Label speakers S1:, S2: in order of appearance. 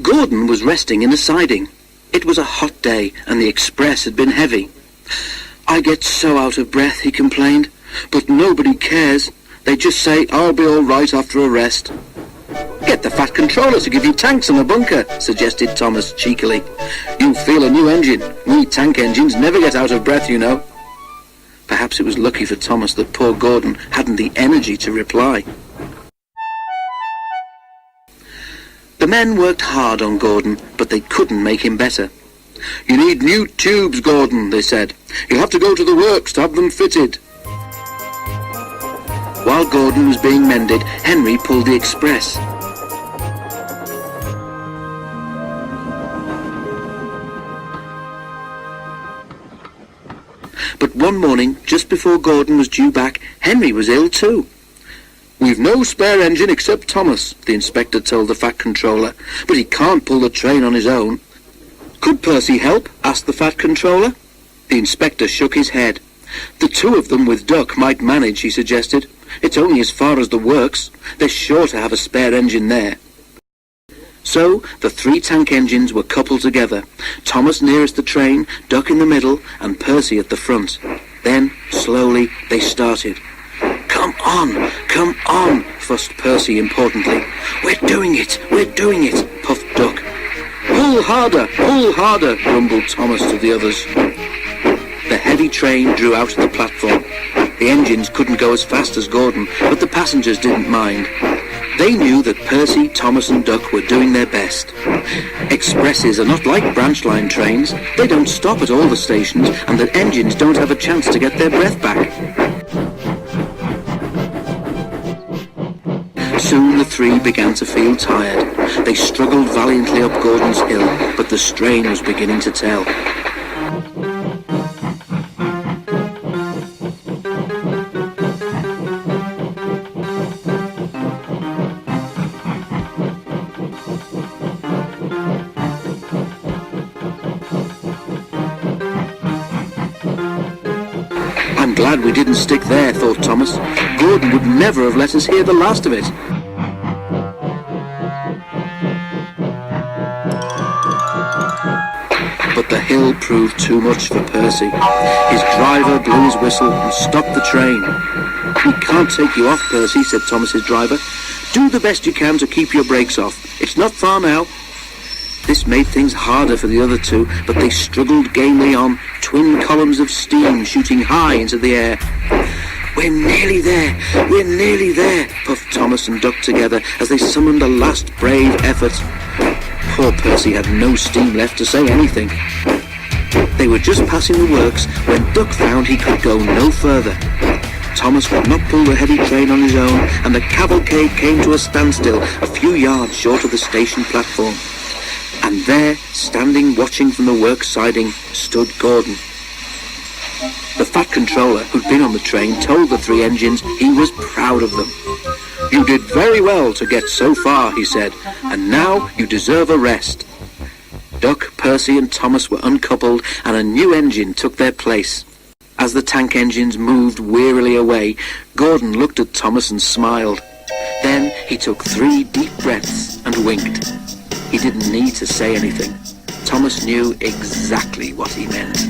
S1: Gordon was resting in the siding. It was a hot day and the express had been heavy. "I get so out of breath," he complained, "but nobody cares. They just say I'll be all right after a rest." "Get the Fat Controller to give you tanks in the bunker," suggested Thomas cheekily. "You'll feel a new engine. We tank engines never get out of breath, you know." Perhaps it was lucky for Thomas that poor Gordon hadn't the energy to reply. The men worked hard on Gordon, but they couldn't make him better. "You need new tubes, Gordon," they said. "You'll have to go to the works to have them fitted." While Gordon was being mended, Henry pulled the express. But one morning, just before Gordon was due back, Henry was ill too. "We've no spare engine except Thomas," the inspector told the Fat Controller, "but he can't pull the train on his own." "Could Percy help?" asked the Fat Controller. The inspector shook his head. "The two of them with Duck might manage," he suggested. "It's only as far as the works. They're sure to have a spare engine there." So the three tank engines were coupled together, Thomas nearest the train, Duck in the middle, and Percy at the front. Then, slowly, they started. Come on," fussed Percy importantly. We're doing it, puffed Duck. Pull harder," grumbled Thomas to the others. The heavy train drew out of the platform. The engines couldn't go as fast as Gordon, but the passengers didn't mind. They knew that Percy, Thomas and Duck were doing their best. Expresses are not like branch line trains. They don't stop at all the stations, and the engines don't have a chance to get their breath back. Soon the three began to feel tired. They struggled valiantly up Gordon's hill, but the strain was beginning to tell. "I'm glad we didn't stick there," thought Thomas. "Gordon would never have let us hear the last of it." But the hill proved too much for Percy. His driver blew his whistle and stopped the train. "We can't take you off, Percy," said Thomas's driver. "Do the best you can to keep your brakes off. It's not far now." This made things harder for the other two, but they struggled gamely on, twin columns of steam shooting high into the air. We're nearly there," puffed Thomas and Duck together as they summoned a last brave effort. Poor Percy had no steam left to say anything. They were just passing the works when Duck found he could go no further. Thomas could not pull the heavy train on his own, and the cavalcade came to a standstill a few yards short of the station platform. And there, standing watching from the works siding, stood Gordon. The Fat Controller, who'd been on the train, told the three engines he was proud of them. "You did very well to get so far," he said, "and now you deserve a rest." Duck, Percy and Thomas were uncoupled, and a new engine took their place. As the tank engines moved wearily away, Gordon looked at Thomas and smiled. Then he took 3 deep breaths and winked. He didn't need to say anything. Thomas knew exactly what he meant.